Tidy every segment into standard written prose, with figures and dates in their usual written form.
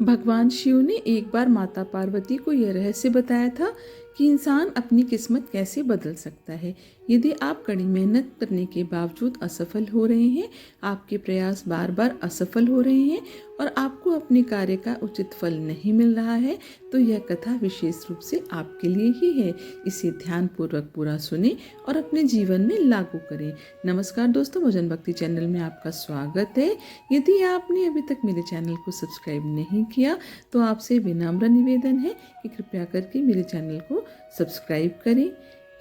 भगवान शिव ने एक बार माता पार्वती को यह रहस्य बताया था कि इंसान अपनी किस्मत कैसे बदल सकता है। यदि आप कड़ी मेहनत करने के बावजूद असफल हो रहे हैं, आपके प्रयास बार बार असफल हो रहे हैं और आपको अपने कार्य का उचित फल नहीं मिल रहा है, तो यह कथा विशेष रूप से आपके लिए ही है। इसे ध्यानपूर्वक पूरा सुने और अपने जीवन में लागू करें। नमस्कार दोस्तों, भजन भक्ति चैनल में आपका स्वागत है। यदि आपने अभी तक मेरे चैनल को सब्सक्राइब नहीं किया तो आपसे विनम्र निवेदन है कि कृपया करके मेरे चैनल को सब्सक्राइब करें।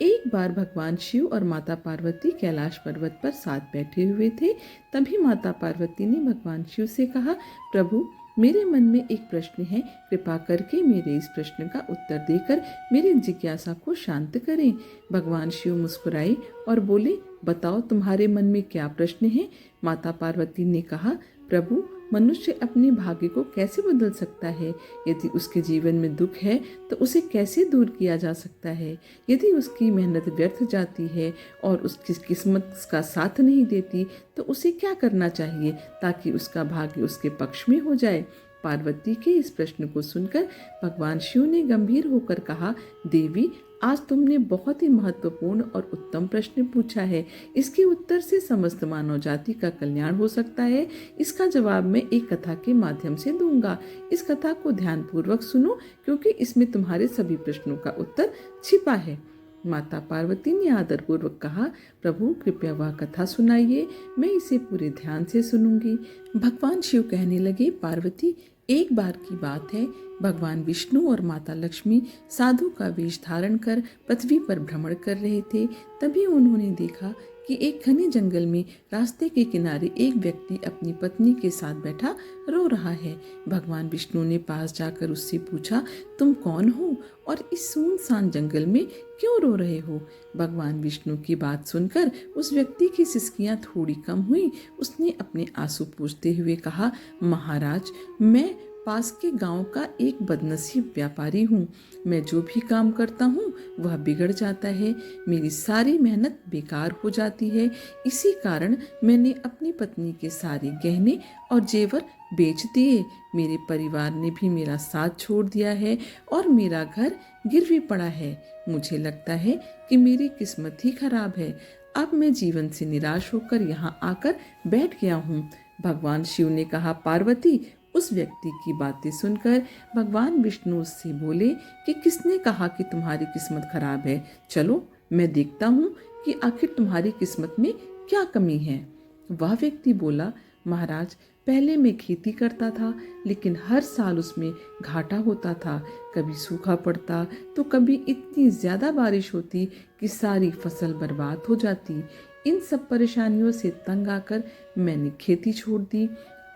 एक बार भगवान शिव और माता पार्वती कैलाश पर्वत पर साथ बैठे हुए थे। तभी माता पार्वती ने भगवान शिव से कहा, प्रभु, मेरे मन में एक प्रश्न है, कृपा करके मेरे इस प्रश्न का उत्तर देकर मेरी जिज्ञासा को शांत करें। भगवान शिव मुस्कुराए और बोले, बताओ तुम्हारे मन में क्या प्रश्न है। माता पार्वती ने कहा, प्रभु, मनुष्य अपने भाग्य को कैसे बदल सकता है? यदि उसके जीवन में दुख है तो उसे कैसे दूर किया जा सकता है? यदि उसकी मेहनत व्यर्थ जाती है और उसकी किस्मत का साथ नहीं देती तो उसे क्या करना चाहिए ताकि उसका भाग्य उसके पक्ष में हो जाए? पार्वती के इस प्रश्न को सुनकर भगवान शिव ने गंभीर होकर कहा, देवी, आज तुमने बहुत ही महत्वपूर्ण और उत्तम प्रश्न पूछा है। इसके उत्तर से समस्त मानव जाति का कल्याण हो सकता है। इसका जवाब मैं एक कथा के माध्यम से दूंगा। इस कथा को ध्यानपूर्वक सुनो, क्योंकि इसमें तुम्हारे सभी प्रश्नों का उत्तर छिपा है। माता पार्वती ने आदरपूर्वक कहा, प्रभु, कृपया वह कथा सुनाइए, मैं इसे पूरे ध्यान से सुनूंगी। भगवान शिव कहने लगे, पार्वती, एक बार की बात है, भगवान विष्णु और माता लक्ष्मी साधु का वेश धारण कर पृथ्वी पर भ्रमण कर रहे थे। तभी उन्होंने देखा कि एक घने जंगल में रास्ते के किनारे एक व्यक्ति अपनी पत्नी के साथ बैठा रो रहा है। भगवान विष्णु ने पास जाकर उससे पूछा, तुम कौन हो और इस सुनसान जंगल में क्यों रो रहे हो? भगवान विष्णु की बात सुनकर उस व्यक्ति की सिसकियां थोड़ी कम हुई। उसने अपने आंसू पोंछते हुए कहा, महाराज, मैं पास के गांव का एक बदनसीब व्यापारी हूँ। मैं जो भी काम करता हूँ वह बिगड़ जाता है। मेरी सारी मेहनत बेकार हो जाती है। इसी कारण मैंने अपनी पत्नी के सारे गहने और जेवर बेच दिए। मेरे परिवार ने भी मेरा साथ छोड़ दिया है और मेरा घर गिरवी पड़ा है। मुझे लगता है कि मेरी किस्मत ही खराब है। अब मैं जीवन से निराश होकर यहाँ आकर बैठ गया हूँ। भगवान शिव ने कहा, पार्वती, उस व्यक्ति की बातें सुनकर भगवान विष्णु उससे बोले कि किसने कहा कि तुम्हारी किस्मत खराब है? चलो, मैं देखता हूँ कि आखिर तुम्हारी किस्मत में क्या कमी है। वह व्यक्ति बोला, महाराज, पहले मैं खेती करता था, लेकिन हर साल उसमें घाटा होता था। कभी सूखा पड़ता तो कभी इतनी ज्यादा बारिश होती कि सारी फसल बर्बाद हो जाती। इन सब परेशानियों से तंग आकर मैंने खेती छोड़ दी।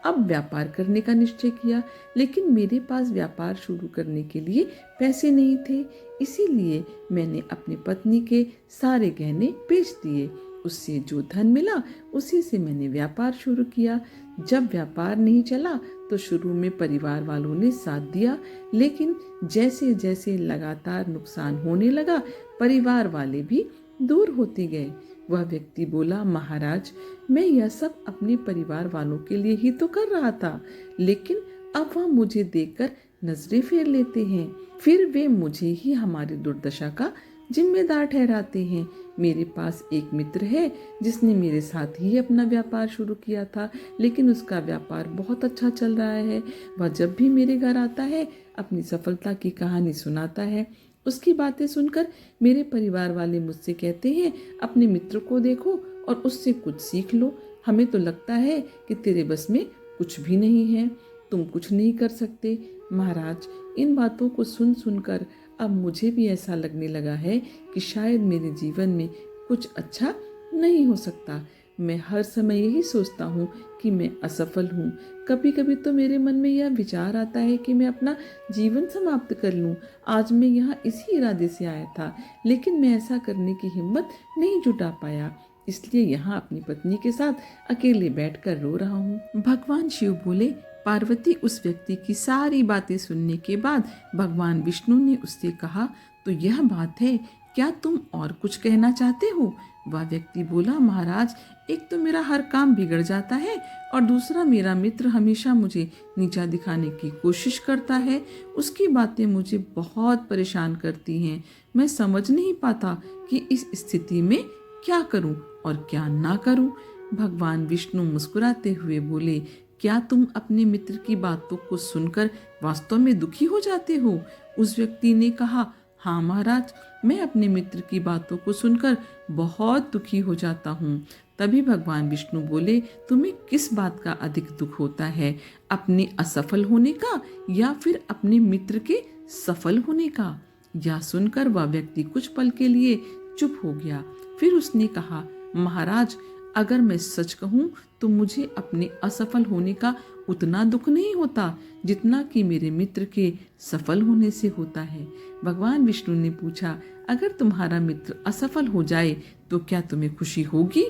अब व्यापार करने का निश्चय किया, लेकिन मेरे पास व्यापार शुरू करने के लिए पैसे नहीं थे। इसीलिए मैंने अपनी पत्नी के सारे गहने बेच दिए। उससे जो धन मिला उसी से मैंने व्यापार शुरू किया। जब व्यापार नहीं चला तो शुरू में परिवार वालों ने साथ दिया, लेकिन जैसे जैसे लगातार नुकसान होने लगा, परिवार वाले भी दूर होते गए। वह व्यक्ति बोला, महाराज, मैं यह सब अपने परिवार वालों के लिए ही तो कर रहा था, लेकिन अब वह मुझे देखकर नजरें फेर लेते हैं। फिर वे मुझे ही हमारी दुर्दशा का जिम्मेदार ठहराते हैं। मेरे पास एक मित्र है जिसने मेरे साथ ही अपना व्यापार शुरू किया था, लेकिन उसका व्यापार बहुत अच्छा चल रहा है। वह जब भी मेरे घर आता है अपनी सफलता की कहानी सुनाता है। उसकी बातें सुनकर मेरे परिवार वाले मुझसे कहते हैं, अपने मित्र को देखो और उससे कुछ सीख लो। हमें तो लगता है कि तेरे बस में कुछ भी नहीं है, तुम कुछ नहीं कर सकते। महाराज, इन बातों को सुन सुनकर अब मुझे भी ऐसा लगने लगा है कि शायद मेरे जीवन में कुछ अच्छा नहीं हो सकता। मैं हर समय यही सोचता हूँ कि मैं असफल हूँ। कभी कभी तो मेरे मन में यह विचार आता है कि मैं अपना जीवन समाप्त कर लूँ। आज मैं यहाँ इसी इरादे से आया था, लेकिन मैं ऐसा करने की हिम्मत नहीं जुटा पाया, इसलिए यहाँ अपनी पत्नी के साथ अकेले बैठकर रो रहा हूँ। भगवान शिव बोले, पार्वती, उस व्यक्ति की सारी बातें सुनने के बाद भगवान विष्णु ने उससे कहा, तो यह बात है, क्या तुम और कुछ कहना चाहते हो? वह व्यक्ति बोला, महाराज, एक तो मेरा हर काम बिगड़ जाता है और दूसरा मेरा मित्र हमेशा मुझे नीचा दिखाने की कोशिश करता है। उसकी बातें मुझे बहुत परेशान करती हैं। मैं समझ नहीं पाता कि इस स्थिति में क्या करूं और क्या ना करूं। भगवान विष्णु मुस्कुराते हुए बोले, क्या तुम अपने मित्र की बातों को सुनकर वास्तव में दुखी हो जाते हो? उस व्यक्ति ने कहा, हाँ महाराज, मैं अपने मित्र की बातों को सुनकर बहुत दुखी हो जाता हूँ। तभी भगवान विष्णु बोले, तुम्हें किस बात का अधिक दुख होता है, अपने असफल होने का या फिर अपने मित्र के सफल होने का? यह सुनकर वह व्यक्ति कुछ पल के लिए चुप हो गया। फिर उसने कहा, महाराज, अगर मैं सच कहूँ तो मुझे अपने असफल होने का उतना दुख नहीं होता जितना कि मेरे मित्र के सफल होने से होता है। भगवान विष्णु ने पूछा, अगर तुम्हारा मित्र असफल हो जाए तो क्या तुम्हें खुशी होगी?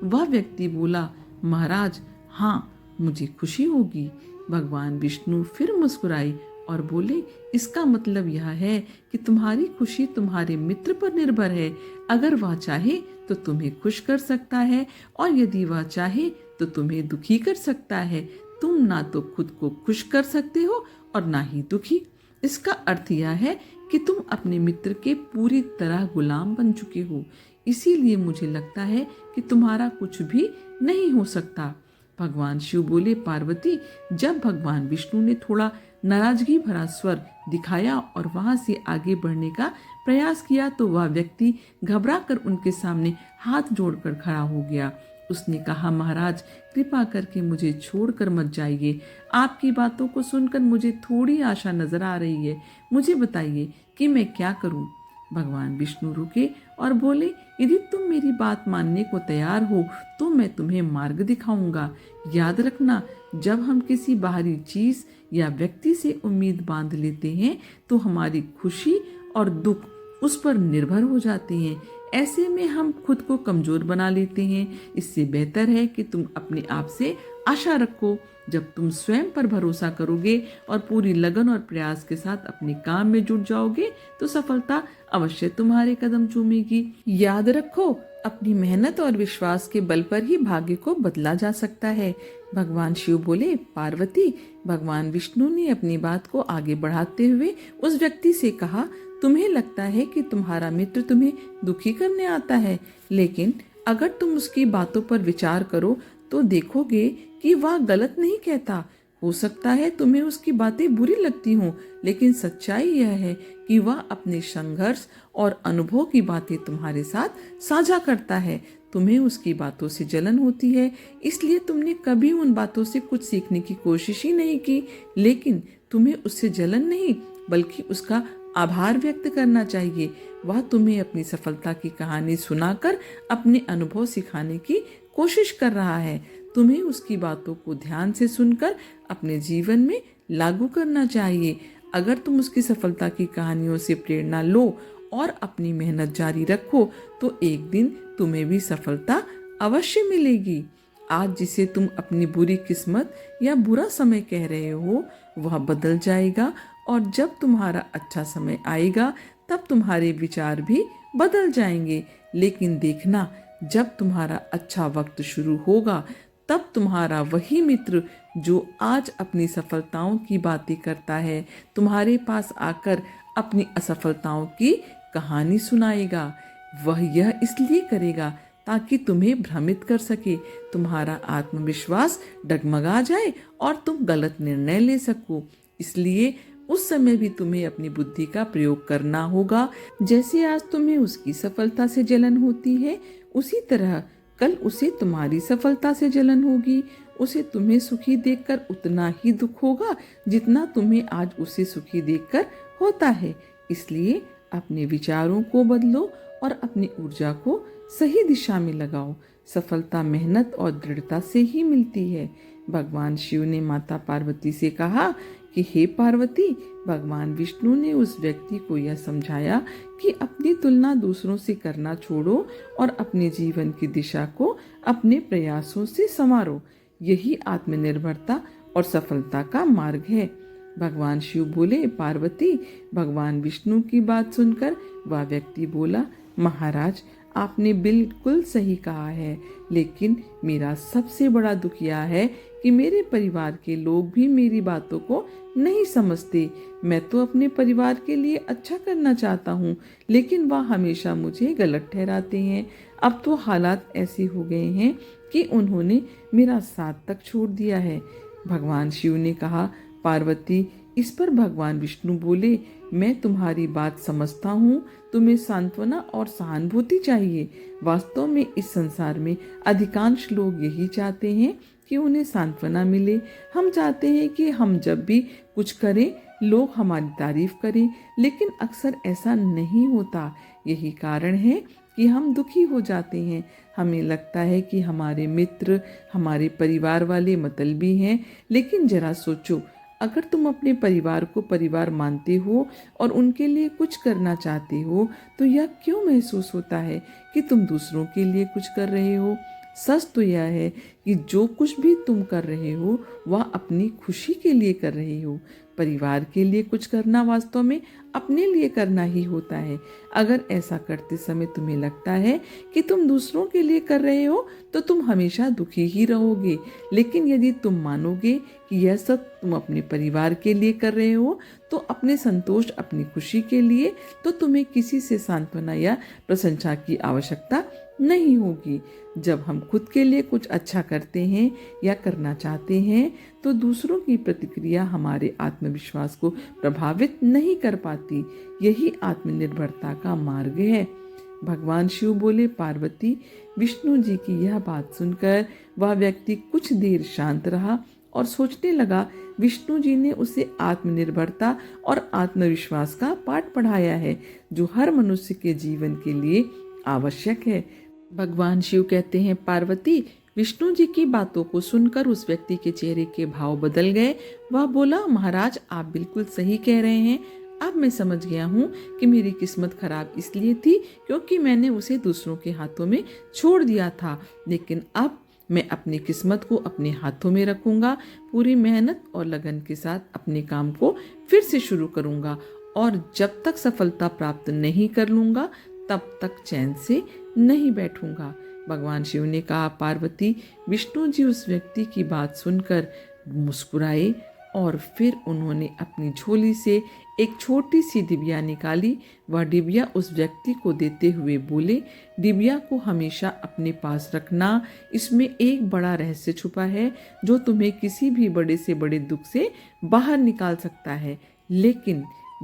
वह व्यक्ति बोला, महाराज, हाँ, मुझे खुशी होगी। भगवान विष्णु फिर मुस्कुराए और बोले, इसका मतलब यह है कि तुम्हारी खुशी तुम्हारे मित्र पर निर्भर है। अगर वह चाहे तो तुम्हें खुश कर सकता है और यदि वह चाहे तो तुम्हें दुखी कर सकता है। तुम ना तो खुद को खुश कर सकते हो और ना ही दुखी। इसका अर्थ यह है कि तुम अपने मित्र के पूरी तरह गुलाम बन चुके हो। इसीलिए मुझे लगता है कि तुम्हारा कुछ भी नहीं हो सकता। भगवान शिव बोले, पार्वती, जब भगवान विष्णु ने थोड़ा नाराजगी भरा स्वर दिखाया और वहां से आगे बढ़ने का प्रयास किया तो वह व्यक्ति घबराकर उनके सामने हाथ जोड़कर खड़ा हो गया। उसने कहा, महाराज, कृपा करके मुझे छोड़कर मत जाइए। आपकी बातों को सुनकर मुझे थोड़ी आशा नजर आ रही है। मुझे बताइए कि मैं क्या करूं? भगवान विष्णु रुके और बोले, यदि तुम मेरी बात मानने को तैयार हो तो मैं तुम्हें मार्ग दिखाऊंगा। याद रखना, जब हम किसी बाहरी चीज या व्यक्ति से उम्मीद बांध लेते हैं तो हमारी खुशी और दुख उस पर निर्भर हो जाते हैं। ऐसे में हम खुद को कमजोर बना लेते हैं। इससे बेहतर है कि तुम अपने आप से आशा रखो। जब तुम स्वयं पर भरोसा करोगे और पूरी लगन और प्रयास के साथ अपने काम में जुट जाओगे तो सफलता अवश्य तुम्हारे कदम चूमेगी। याद रखो, अपनी मेहनत और विश्वास के बल पर ही भाग्य को बदला जा सकता है। भगवान शिव बोले, पार्वती, भगवान विष्णु ने अपनी बात को आगे बढ़ाते हुए उस व्यक्ति से कहा, तुम्हें लगता है कि तुम्हारा मित्र तुम्हें दुखी करने आता है, लेकिन अगर तुम उसकी बातों पर विचार करो तो देखोगे कि वह गलत नहीं कहता। हो सकता है तुम्हें उसकी बातें बुरी लगती हों, लेकिन सच्चाई यह है कि वह अपने संघर्ष और अनुभव की बातें तुम्हारे साथ साझा करता है। तुम्हें उसकी बातों से जलन होती है, इसलिए तुमने कभी उन बातों से कुछ सीखने की कोशिश ही नहीं की। लेकिन तुम्हें उससे जलन नहीं, बल्कि उसका आभार व्यक्त करना चाहिए। वह तुम्हें अपनी सफलता की कहानी सुनाकर अपने अनुभव सिखाने की कोशिश कर रहा है। तुम्हें उसकी बातों को ध्यान से सुनकर अपने जीवन में लागू करना चाहिए। अगर तुम उसकी सफलता की कहानियों से प्रेरणा लो और अपनी मेहनत जारी रखो तो एक दिन तुम्हें भी सफलता अवश्य मिलेगी। आज जिसे तुम अपनी बुरी किस्मत या बुरा समय कह रहे हो वह बदल जाएगा और जब तुम्हारा अच्छा समय आएगा तब तुम्हारे विचार भी बदल जाएंगे। लेकिन देखना, जब तुम्हारा अच्छा वक्त शुरू होगा तब तुम्हारा वही मित्र जो आज अपनी सफलताओं की बातें करता है तुम्हारे पास आकर अपनी असफलताओं की कहानी सुनाएगा। वह यह इसलिए करेगा ताकि तुम्हें भ्रमित कर सके, तुम्हारा आत्मविश्वास डगमगा जाए और तुम गलत निर्णय ले सको। इसलिए उस समय भी तुम्हें अपनी बुद्धि का प्रयोग करना होगा। जैसे आज तुम्हें उसकी सफलता से जलन होती है, उसी तरह कल उसे तुम्हारी सफलता से जलन होगी। उसे तुम्हें सुखी देखकर उतना ही दुख होगा जितना तुम्हें आज उसे सुखी देखकर होता है। इसलिए अपने विचारों को बदलो और अपनी ऊर्जा को सही दिशा में लगाओ। सफलता मेहनत और दृढ़ता से ही मिलती है। भगवान शिव ने माता पार्वती से कहा कि हे पार्वती, भगवान विष्णु ने उस व्यक्ति को यह समझाया कि अपनी तुलना दूसरों से करना छोड़ो और अपने जीवन की दिशा को अपने प्रयासों से संवारो। यही आत्मनिर्भरता और सफलता का मार्ग है। भगवान शिव बोले, पार्वती, भगवान विष्णु की बात सुनकर वह व्यक्ति बोला, महाराज, आपने बिल्कुल सही कहा है, लेकिन मेरा सबसे बड़ा दुख यह है कि मेरे परिवार के लोग भी मेरी बातों को नहीं समझते। मैं तो अपने परिवार के लिए अच्छा करना चाहता हूँ, लेकिन वह हमेशा मुझे गलत ठहराते हैं। अब तो हालात ऐसे हो गए हैं कि उन्होंने मेरा साथ तक छोड़ दिया है। भगवान शिव ने कहा, पार्वती। इस पर भगवान विष्णु बोले, मैं तुम्हारी बात समझता हूँ, तुम्हें सांत्वना और सहानुभूति चाहिए। वास्तव में इस संसार में अधिकांश लोग यही चाहते हैं कि उन्हें सांत्वना मिले। हम चाहते हैं कि हम जब भी कुछ करें लोग हमारी तारीफ करें, लेकिन अक्सर ऐसा नहीं होता। यही कारण है कि हम दुखी हो जाते हैं। हमें लगता है कि हमारे मित्र, हमारे परिवार वाले मतलबी हैं, लेकिन जरा सोचो, अगर तुम अपने परिवार को परिवार मानते हो और उनके लिए कुछ करना चाहते हो, तो यह क्यों महसूस होता है कि तुम दूसरों के लिए कुछ कर रहे हो? सच तो यह है कि जो कुछ भी तुम कर रहे हो वह अपनी खुशी के लिए कर रहे हो। परिवार के लिए कुछ करना वास्तव में अपने लिए करना ही होता है। अगर ऐसा करते समय तुम्हें लगता है कि तुम दूसरों के लिए कर रहे हो, तो तुम हमेशा दुखी ही रहोगे। लेकिन यदि तुम मानोगे कि यह सब तुम अपने परिवार के लिए कर रहे हो, तो अपने संतोष, अपनी खुशी के लिए, तो तुम्हें किसी से सांत्वना या प्रशंसा की आवश्यकता नहीं होगी। जब हम खुद के लिए कुछ अच्छा करते हैं या करना चाहते हैं, तो दूसरों की प्रतिक्रिया हमारे आत्मविश्वास को प्रभावित नहीं कर पाती। यही आत्मनिर्भरता का मार्ग है। भगवान शिव बोले, पार्वती। विष्णु जी की यह बात सुनकर वह व्यक्ति कुछ देर शांत रहा और सोचने लगा। विष्णु जी ने उसे आत्मनिर्भरता और आत्मविश्वास का पाठ पढ़ाया है, जो हर मनुष्य के जीवन के लिए आवश्यक है। भगवान शिव कहते हैं, पार्वती। विष्णु जी की बातों को सुनकर उस व्यक्ति के चेहरे के भाव बदल गए। वह बोला, महाराज, आप बिल्कुल सही कह रहे हैं। अब मैं समझ गया हूँ कि मेरी किस्मत खराब इसलिए थी क्योंकि मैंने उसे दूसरों के हाथों में छोड़ दिया था। लेकिन अब मैं अपनी किस्मत को अपने हाथों में रखूंगा, पूरी मेहनत और लगन के साथ अपने काम को फिर से शुरू करूंगा, और जब तक सफलता प्राप्त नहीं कर लूंगा तब तक चैन से नहीं बैठूंगा। भगवान शिव ने कहा, पार्वती। विष्णु जी उस व्यक्ति की बात सुनकर मुस्कुराए और फिर उन्होंने अपनी झोली से एक छोटी सी डिबिया निकाली। वह डिबिया उस व्यक्ति को देते हुए बोले, डिबिया को हमेशा अपने पास रखना। इसमें एक बड़ा रहस्य छुपा है जो तुम्हें किसी भी बड़े से बड़े दुख से बाहर निकाल सकता है। लेकिन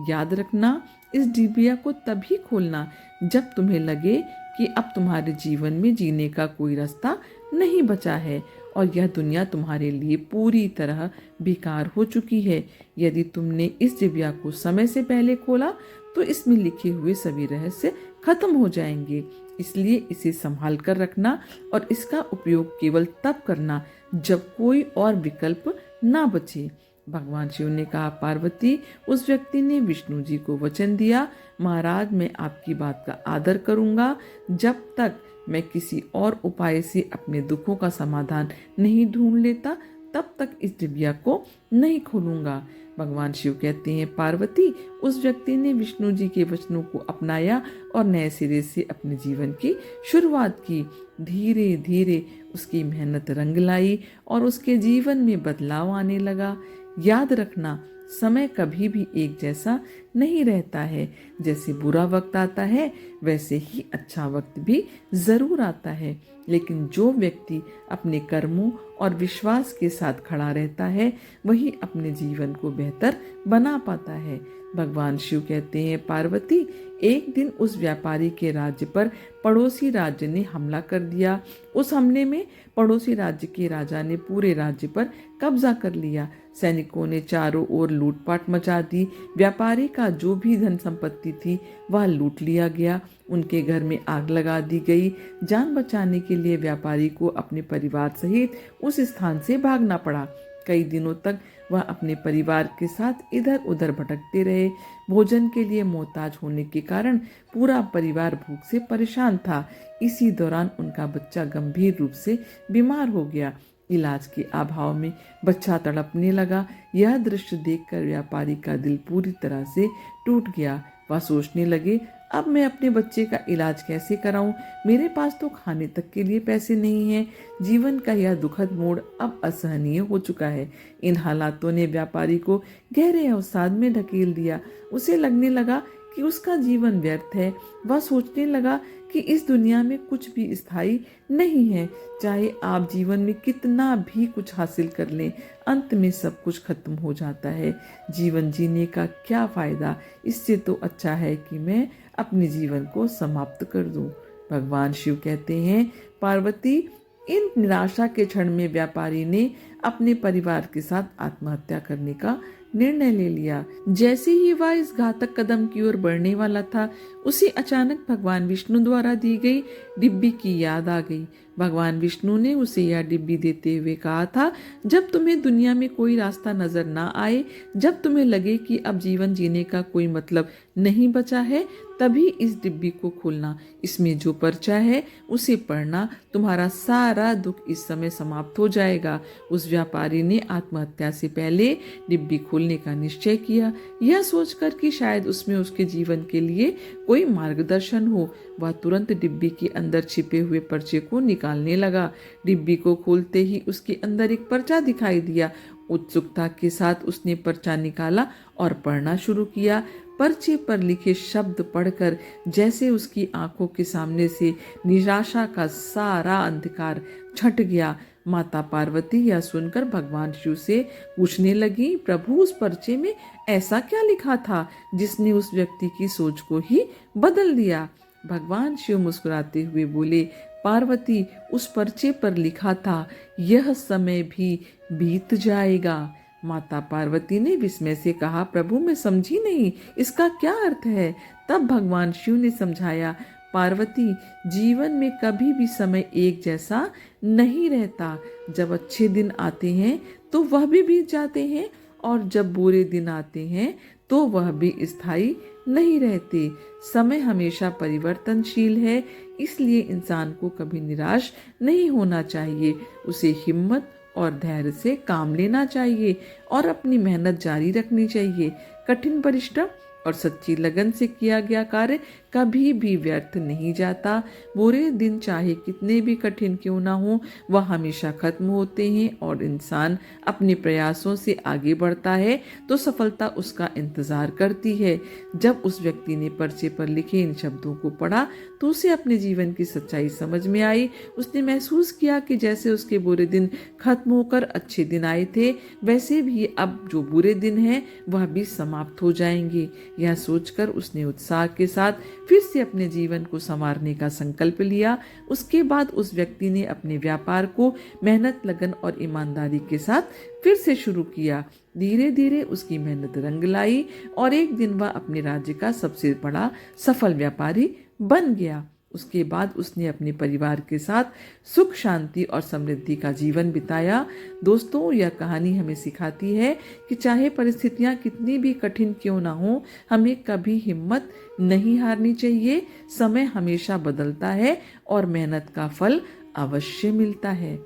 याद रखना, इस डिबिया को तभी खोलना जब तुम्हें लगे कि अब तुम्हारे जीवन में जीने का कोई रास्ता नहीं बचा है और यह दुनिया तुम्हारे लिए पूरी तरह बेकार हो चुकी है। यदि तुमने इस डिबिया को समय से पहले खोला तो इसमें लिखे हुए सभी रहस्य खत्म हो जाएंगे। इसलिए इसे संभाल कर रखना और इसका उपयोग केवल तब करना जब कोई और विकल्प ना बचे। भगवान शिव ने कहा, पार्वती। उस व्यक्ति ने विष्णु जी को वचन दिया, महाराज, मैं आपकी बात का आदर करूंगा। जब तक मैं किसी और उपाय से अपने दुखों का समाधान नहीं ढूंढ लेता, तब तक इस डिबिया को नहीं खोलूंगा। भगवान शिव कहते हैं, पार्वती। उस व्यक्ति ने विष्णु जी के वचनों को अपनाया और नए सिरे से अपने जीवन की शुरुआत की। धीरे धीरे उसकी मेहनत रंग लाई और उसके जीवन में बदलाव आने लगा। याद रखना, समय कभी भी एक जैसा नहीं रहता है। जैसे बुरा वक्त आता है, वैसे ही अच्छा वक्त भी जरूर आता है। लेकिन जो व्यक्ति अपने कर्मों और विश्वास के साथ खड़ा रहता है, वही अपने जीवन को बेहतर बना पाता है। भगवान शिव कहते हैं, पार्वती। एक दिन उस व्यापारी के राज्य पर पड़ोसी राज्य ने हमला कर दिया। उस हमले में पड़ोसी राज्य के राजा ने पूरे राज्य पर कब्जा कर लिया। सैनिकों ने चारों ओर लूटपाट मचा दी। व्यापारी का जो भी धन संपत्ति थी वह लूट लिया गया। उनके घर में आग लगा दी गई। जान बचाने के लिए व्यापारी को अपने परिवार सहित उस स्थान से भागना पड़ा। कई दिनों तक वह अपने परिवार के साथ इधर उधर भटकते रहे। भोजन के लिए मोहताज होने के कारण पूरा परिवार भूख से परेशान था। इसी दौरान उनका बच्चा गंभीर रूप से बीमार हो गया। इलाज के अभाव में बच्चा तड़पने लगा। यह दृश्य देखकर व्यापारी का दिल पूरी तरह से टूट गया। वह सोचने लगे, अब मैं अपने बच्चे का इलाज कैसे कराऊं? मेरे पास तो खाने तक के लिए पैसे नहीं हैं। जीवन का यह दुखद मोड़ अब असहनीय हो चुका है। इन हालातों ने व्यापारी को गहरे अवसाद में ढकेल दिया। उसे लगने लगा कि उसका जीवन व्यर्थ है। वह सोचने लगा कि इस दुनिया में कुछ भी स्थायी नहीं है। चाहे आप जीवन में कितना भी कुछ हासिल कर लें, अंत में सब कुछ खत्म हो जाता है। जीवन जीने का क्या फायदा? इससे तो अच्छा है कि मैं अपने जीवन को समाप्त कर दूं। भगवान शिव कहते हैं, पार्वती, इन निराशा के क्षण में व्यापारी ने अपने परिवार के साथ आत्महत्या करने का निर्णय ले लिया। जैसे ही वह इस घातक कदम की ओर बढ़ने वाला था, उसे अचानक भगवान विष्णु द्वारा दी गई डिब्बी की याद आ गई। भगवान विष्णु ने उसे यह डिब्बी देते हुए कहा था, जब तुम्हें दुनिया में कोई रास्ता नजर ना आए, जब तुम्हें लगे कि अब जीवन जीने का कोई मतलब नहीं बचा है, तभी इस डिब्बी को खोलना। इसमें जो पर्चा है उसे पढ़ना। तुम्हारा सारा दुख इस समय समाप्त हो जाएगा। उस व्यापारी ने आत्महत्या से पहले डिब्बी खोलने का निश्चय किया, यह सोचकर कि शायद उसमें उसके जीवन के लिए कोई मार्गदर्शन हो। वह तुरंत डिब्बी के अंदर छिपे हुए पर्चे को निकालने लगा। डिब्बी को खोलते ही उसके अंदर एक पर्चा दिखाई दिया। उत्सुकता के साथ उसने पर्चा निकाला और पढ़ना शुरू किया। पर्चे पर लिखे शब्द पढ़कर जैसे उसकी आंखों के सामने से निराशा का सारा अंधकार छट गया। माता पार्वती यह सुनकर भगवान शिव से पूछने लगी, प्रभु, उस पर्चे में ऐसा क्या लिखा था जिसने उस व्यक्ति की सोच को ही बदल दिया? भगवान शिव मुस्कुराते हुए बोले, पार्वती, उस पर्चे पर लिखा था, यह समय भी बीत जाएगा। माता पार्वती ने विस्मय से कहा, प्रभु, मैं समझी नहीं, इसका क्या अर्थ है? तब भगवान शिव ने समझाया, पार्वती, जीवन में कभी भी समय एक जैसा नहीं रहता। जब अच्छे दिन आते हैं तो वह भी बीत जाते हैं, और जब बुरे दिन आते हैं तो वह भी स्थायी नहीं रहते। समय हमेशा परिवर्तनशील है, इसलिए इंसान को कभी निराश नहीं होना चाहिए। उसे हिम्मत और धैर्य से काम लेना चाहिए और अपनी मेहनत जारी रखनी चाहिए। कठिन परिश्रम और सच्ची लगन से किया गया कार्य कभी भी व्यर्थ नहीं जाता। बुरे दिन चाहे कितने भी कठिन क्यों ना हो, वह हमेशा खत्म होते हैं, और इंसान अपने प्रयासों से आगे बढ़ता है तो सफलता उसका इंतजार करती है। जब उस व्यक्ति ने पर्चे पर लिखे इन शब्दों को पढ़ा तो उसे अपने जीवन की सच्चाई समझ में आई। उसने महसूस किया कि जैसे उसके बुरे दिन खत्म होकर अच्छे दिन आए थे, वैसे भी अब जो बुरे दिन हैं वह भी समाप्त हो जाएंगे। यह सोचकर उसने उत्साह के साथ फिर से अपने जीवन को संवारने का संकल्प लिया। उसके बाद उस व्यक्ति ने अपने व्यापार को मेहनत, लगन और ईमानदारी के साथ फिर से शुरू किया। धीरे धीरे उसकी मेहनत रंग लाई और एक दिन वह अपने राज्य का सबसे बड़ा सफल व्यापारी बन गया। उसके बाद उसने अपने परिवार के साथ सुख, शांति और समृद्धि का जीवन बिताया। दोस्तों, यह कहानी हमें सिखाती है कि चाहे परिस्थितियां कितनी भी कठिन क्यों ना हो, हमें कभी हिम्मत नहीं हारनी चाहिए। समय हमेशा बदलता है और मेहनत का फल अवश्य मिलता है।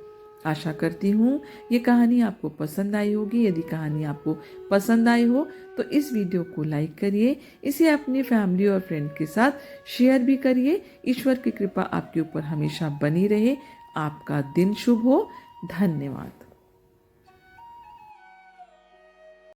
आशा करती हूँ ये कहानी आपको पसंद आई होगी। यदि कहानी आपको पसंद आई हो तो इस वीडियो को लाइक करिए, इसे अपनी फैमिली और फ्रेंड के साथ शेयर भी करिए। ईश्वर की कृपा आपके ऊपर हमेशा बनी रहे। आपका दिन शुभ हो। धन्यवाद।